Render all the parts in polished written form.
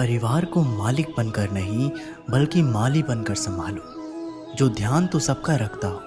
परिवार को मालिक बनकर नहीं बल्कि माली बनकर संभालो। जो ध्यान तो सबका रखता हो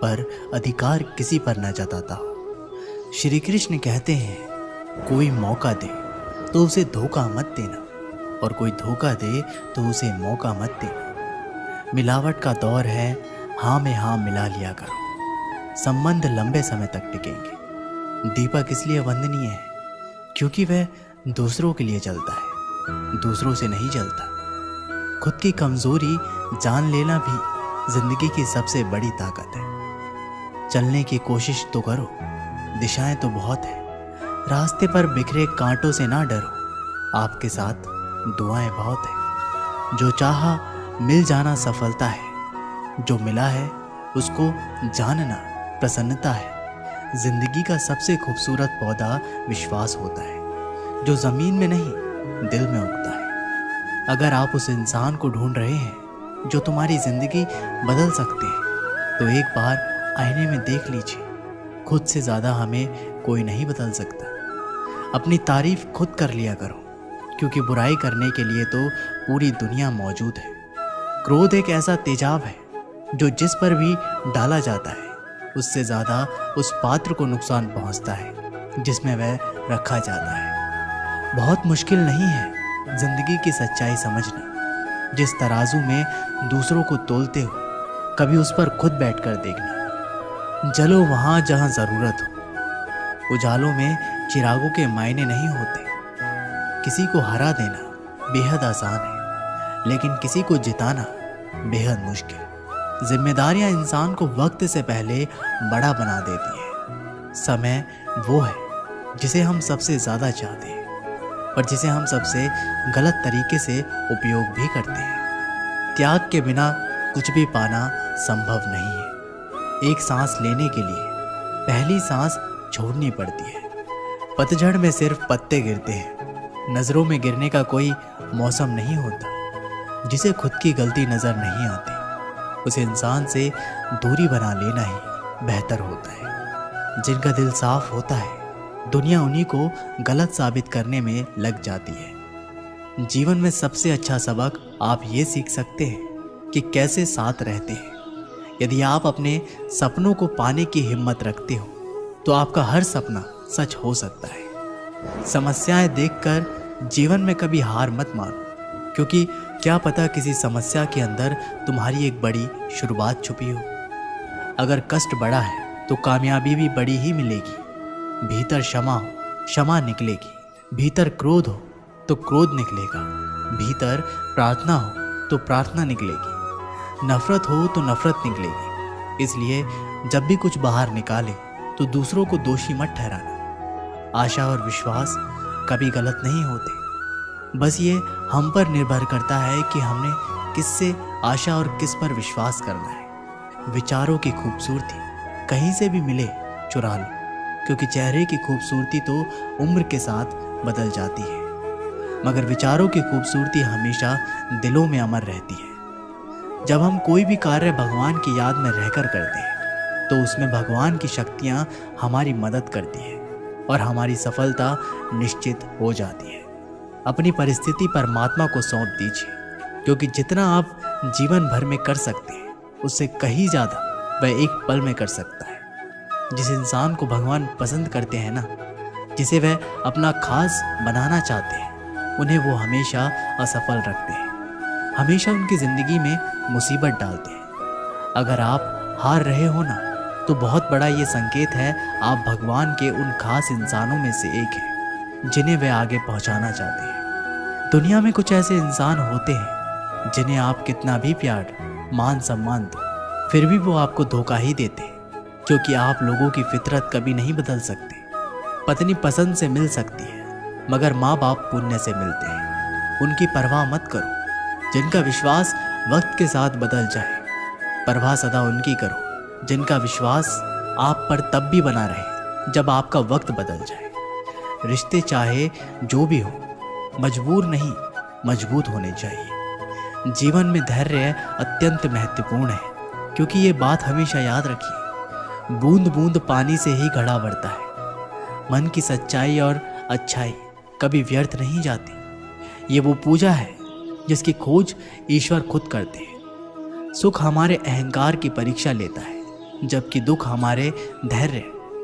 पर अधिकार किसी पर न जताता हो। श्री कृष्ण कहते हैं कोई मौका दे तो उसे धोखा मत देना और कोई धोखा दे तो उसे मौका मत देना। मिलावट का दौर है, हाँ में हाँ मिला लिया करो, संबंध लंबे समय तक टिकेंगे। दीपक इसलिए वंदनीय है क्योंकि वह दूसरों के लिए जलता है, दूसरों से नहीं जलता। खुद की कमजोरी जान लेना भी जिंदगी की सबसे बड़ी ताकत है। चलने की कोशिश तो करो, दिशाएं तो बहुत है। रास्ते पर बिखरे कांटों से ना डरो, आपके साथ दुआएं बहुत है। जो चाहा मिल जाना सफलता है, जो मिला है उसको जानना प्रसन्नता है। जिंदगी का सबसे खूबसूरत पौधा विश्वास होता है, जो जमीन में नहीं दिल में उगता है। अगर आप उस इंसान को ढूंढ रहे हैं जो तुम्हारी जिंदगी बदल सकते हैं तो एक बार आईने में देख लीजिए। खुद से ज्यादा हमें कोई नहीं बदल सकता। अपनी तारीफ खुद कर लिया करो क्योंकि बुराई करने के लिए तो पूरी दुनिया मौजूद है। क्रोध एक ऐसा तेजाब है जो जिस पर भी डाला जाता है उससे ज्यादा उस पात्र को नुकसान पहुंचता है जिसमें वह रखा जाता है। बहुत मुश्किल नहीं है जिंदगी की सच्चाई समझना। जिस तराजू में दूसरों को तोलते हो कभी उस पर खुद बैठकर देखना। जलो वहां जहां जरूरत हो। उजालों में चिरागों के मायने नहीं होते। किसी को हरा देना बेहद आसान है लेकिन किसी को जिताना बेहद मुश्किल। जिम्मेदारियां इंसान को वक्त से पहले बड़ा बना देती है। समय वो है जिसे हम सबसे ज्यादा चाहते हैं पर जिसे हम सबसे गलत तरीके से उपयोग भी करते हैं। त्याग के बिना कुछ भी पाना संभव नहीं है। एक सांस लेने के लिए पहली सांस छोड़नी पड़ती है। पतझड़ में सिर्फ पत्ते गिरते हैं। नजरों में गिरने का कोई मौसम नहीं होता। जिसे खुद की गलती नजर नहीं आती उस इंसान से दूरी बना लेना ही बेहतर होता है। जिनका दिल साफ होता है दुनिया उन्हीं को गलत साबित करने में लग जाती है। जीवन में सबसे अच्छा सबक आप ये सीख सकते हैं कि कैसे साथ रहते हैं। यदि आप अपने सपनों को पाने की हिम्मत रखते हो तो आपका हर सपना सच हो सकता है। समस्याएं देखकर जीवन में कभी हार मत मानो क्योंकि क्या पता किसी समस्या के अंदर तुम्हारी एक बड़ी शुरुआत छुपी हो। अगर कष्ट बड़ा है तो कामयाबी भी बड़ी ही मिलेगी। भीतर क्षमा हो, क्षमा निकलेगी। भीतर क्रोध हो तो क्रोध निकलेगा। भीतर प्रार्थना हो तो प्रार्थना निकलेगी। नफरत हो तो नफरत निकलेगी। इसलिए जब भी कुछ बाहर निकाले तो दूसरों को दोषी मत ठहराना। आशा और विश्वास कभी गलत नहीं होते। बस ये हम पर निर्भर करता है कि हमने किससे आशा और किस पर विश्वास करना है। विचारों की खूबसूरती कहीं से भी मिले चुरा लो क्योंकि चेहरे की खूबसूरती तो उम्र के साथ बदल जाती है मगर विचारों की खूबसूरती हमेशा दिलों में अमर रहती है। जब हम कोई भी कार्य भगवान की याद में रहकर करते हैं तो उसमें भगवान की शक्तियाँ हमारी मदद करती है और हमारी सफलता निश्चित हो जाती है। अपनी परिस्थिति परमात्मा को सौंप दीजिए क्योंकि जितना आप जीवन भर में कर सकते हैं उससे कहीं ज़्यादा वह एक पल में कर सकता है। जिस इंसान को भगवान पसंद करते हैं ना, जिसे वह अपना खास बनाना चाहते हैं, उन्हें वो हमेशा असफल रखते हैं, हमेशा उनकी ज़िंदगी में मुसीबत डालते हैं। अगर आप हार रहे हो ना तो बहुत बड़ा ये संकेत है आप भगवान के उन खास इंसानों में से एक हैं जिन्हें वे आगे पहुंचाना चाहते हैं। दुनिया में कुछ ऐसे इंसान होते हैं जिन्हें आप कितना भी प्यार मान सम्मान दो फिर भी वो आपको धोखा ही देते हैं क्योंकि आप लोगों की फितरत कभी नहीं बदल सकते। पत्नी पसंद से मिल सकती है मगर माँ बाप पुण्य से मिलते हैं। उनकी परवाह मत करो जिनका विश्वास वक्त के साथ बदल जाए। परवाह सदा उनकी करो जिनका विश्वास आप पर तब भी बना रहे जब आपका वक्त बदल जाए। रिश्ते चाहे जो भी हो मजबूर नहीं मजबूत होने चाहिए। जीवन में धैर्य अत्यंत महत्वपूर्ण है क्योंकि ये बात हमेशा याद रखिए, बूंद बूंद पानी से ही घड़ा बढ़ता है। मन की सच्चाई और अच्छाई कभी व्यर्थ नहीं जाती। ये वो पूजा है जिसकी खोज ईश्वर खुद करते हैं। सुख हमारे अहंकार की परीक्षा लेता है, जबकि दुख हमारे धैर्य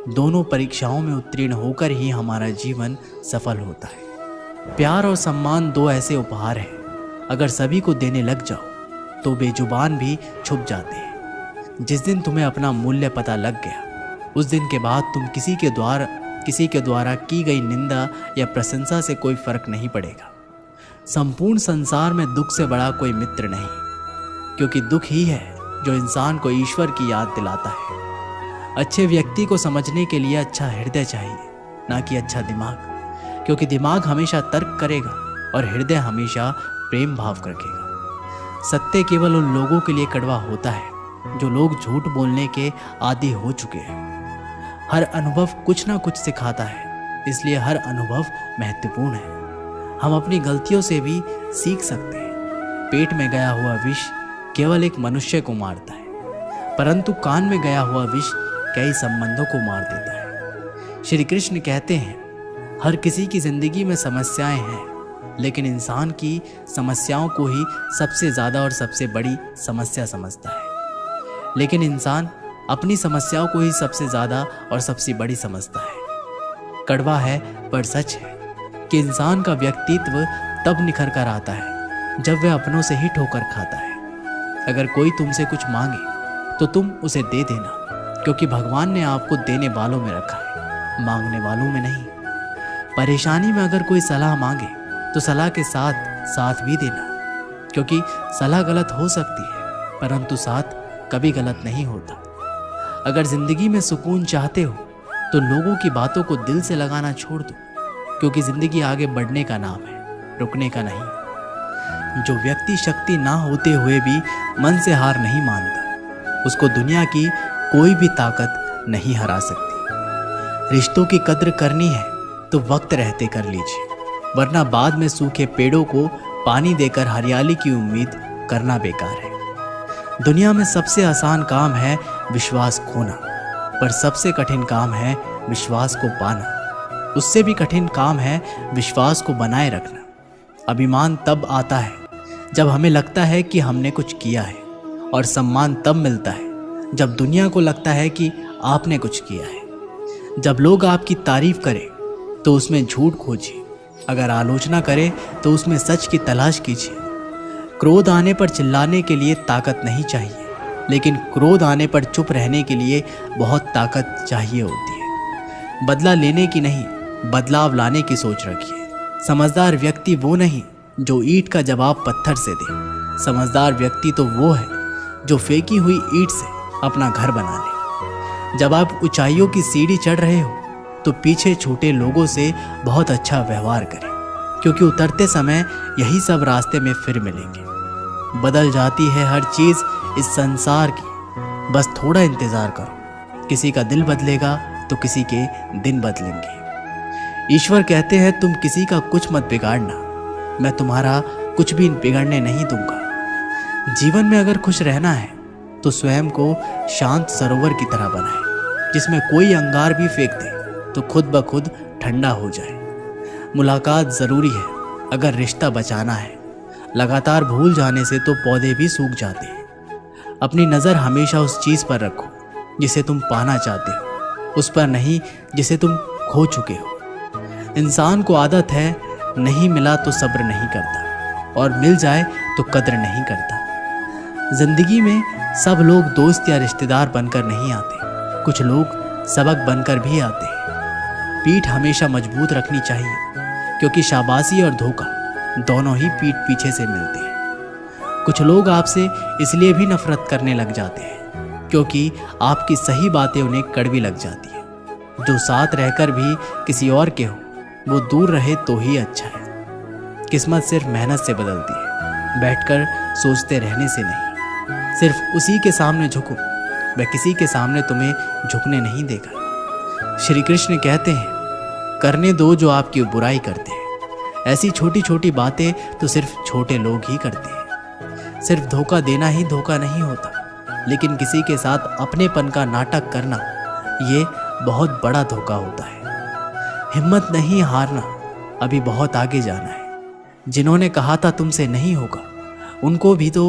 दोनों परीक्षाओं में उत्तीर्ण होकर ही हमारा जीवन सफल होता है। प्यार और सम्मान दो ऐसे उपहार हैं, अगर सभी को देने लग जाओ तो बेजुबान भी छुप जाते हैं। जिस दिन तुम्हें अपना मूल्य पता लग गया, उस दिन के बाद तुम किसी के द्वारा की गई निंदा या प्रशंसा से कोई फर्क नहीं पड़ेगा। संपूर्ण संसार में दुख से बड़ा कोई मित्र नहीं, क्योंकि दुख ही है जो इंसान को ईश्वर की याद दिलाता है। अच्छे व्यक्ति को समझने के लिए अच्छा हृदय चाहिए, ना कि अच्छा दिमाग, क्योंकि दिमाग हमेशा तर्क करेगा और हृदय हमेशा प्रेम भाव रखेगा। सत्य केवल उन लोगों के लिए कड़वा होता है जो लोग झूठ बोलने के आदी हो चुके हैं। हर अनुभव कुछ ना कुछ सिखाता है, इसलिए हर अनुभव महत्वपूर्ण है। हम अपनी गलतियों से भी सीख सकते हैं। पेट में गया हुआ विष केवल एक मनुष्य को मारता है, परंतु कान में गया हुआ विष कई संबंधों को मार देता है। श्री कृष्ण कहते हैं, हर किसी की जिंदगी में समस्याएं हैं, लेकिन इंसान की समस्याओं को ही सबसे ज्यादा और सबसे बड़ी समस्या समझता है। लेकिन इंसान अपनी समस्याओं को ही सबसे ज्यादा और सबसे बड़ी समझता है। कड़वा है पर सच है कि इंसान का व्यक्तित्व तब निखर कर आता है जब वह अपनों से ही ठोकर खाता है। अगर कोई तुमसे कुछ मांगे तो तुम उसे दे देना, क्योंकि भगवान ने आपको देने वालों में रखा है, मांगने वालों में नहीं। परेशानी में अगर कोई सलाह मांगे तो सलाह के साथ साथ भी देना, क्योंकि सलाह गलत हो सकती है परंतु साथ कभी गलत नहीं होता। अगर जिंदगी में सुकून चाहते हो तो लोगों की बातों को दिल से लगाना छोड़ दो, क्योंकि जिंदगी आगे बढ़ने का नाम है, रुकने का नहीं। जो व्यक्ति शक्ति ना होते हुए भी मन से हार नहीं मानता, उसको दुनिया की कोई भी ताकत नहीं हरा सकती। रिश्तों की कद्र करनी है तो वक्त रहते कर लीजिए, वरना बाद में सूखे पेड़ों को पानी देकर हरियाली की उम्मीद करना बेकार है। दुनिया में सबसे आसान काम है विश्वास खोना, पर सबसे कठिन काम है विश्वास को पाना। उससे भी कठिन काम है विश्वास को बनाए रखना। अभिमान तब आता है जब हमें लगता है कि हमने कुछ किया है, और सम्मान तब मिलता है जब दुनिया को लगता है कि आपने कुछ किया है। जब लोग आपकी तारीफ करें तो उसमें झूठ खोजिए, अगर आलोचना करें तो उसमें सच की तलाश कीजिए। क्रोध आने पर चिल्लाने के लिए ताकत नहीं चाहिए, लेकिन क्रोध आने पर चुप रहने के लिए बहुत ताकत चाहिए होती है। बदला लेने की नहीं, बदलाव लाने की सोच रखिए। समझदार व्यक्ति वो नहीं जो ईंट का जवाब पत्थर से दे। समझदार व्यक्ति तो वो है जो फेंकी हुई ईंट से अपना घर बना ले। जब आप ऊंचाइयों की सीढ़ी चढ़ रहे हो तो पीछे छोटे लोगों से बहुत अच्छा व्यवहार करें, क्योंकि उतरते समय यही सब रास्ते में फिर मिलेंगे। बदल जाती है हर चीज इस संसार की, बस थोड़ा इंतजार करो। किसी का दिल बदलेगा तो किसी के दिन बदलेंगे। ईश्वर कहते हैं, तुम किसी का कुछ मत बिगाड़ना, मैं तुम्हारा कुछ भी बिगड़ने नहीं दूंगा। जीवन में अगर खुश रहना है तो स्वयं को शांत सरोवर की तरह बनाए, जिसमें कोई अंगार भी फेंक दे तो खुद ब खुद ठंडा हो जाए। मुलाकात जरूरी है अगर रिश्ता बचाना है, लगातार भूल जाने से तो पौधे भी सूख जाते हैं। अपनी नज़र हमेशा उस चीज़ पर रखो जिसे तुम पाना चाहते हो, उस पर नहीं जिसे तुम खो चुके हो। इंसान को आदत है, नहीं मिला तो सब्र नहीं करता, और मिल जाए तो कद्र नहीं करता। जिंदगी में सब लोग दोस्त या रिश्तेदार बनकर नहीं आते, कुछ लोग सबक बनकर भी आते हैं। पीठ हमेशा मजबूत रखनी चाहिए, क्योंकि शाबाशी और धोखा दोनों ही पीठ पीछे से मिलते हैं। कुछ लोग आपसे इसलिए भी नफरत करने लग जाते हैं क्योंकि आपकी सही बातें उन्हें कड़वी लग जाती है। जो साथ रहकर भी किसी और के हो, वो दूर रहे तो ही अच्छा है। किस्मत सिर्फ मेहनत से बदलती है, बैठकर सोचते रहने से नहीं। सिर्फ उसी के सामने झुको, वह किसी के सामने तुम्हें झुकने नहीं देगा। श्री कृष्ण कहते हैं, करने दो जो आपकी बुराई करते हैं। ऐसी छोटी छोटी बातें तो सिर्फ छोटे लोग ही करते हैं। सिर्फ धोखा देना ही धोखा नहीं होता, लेकिन किसी के साथ अपनेपन का नाटक करना, ये बहुत बड़ा धोखा होता है। हिम्मत नहीं हारना, अभी बहुत आगे जाना है। जिन्होंने कहा था तुमसे नहीं होगा, उनको भी तो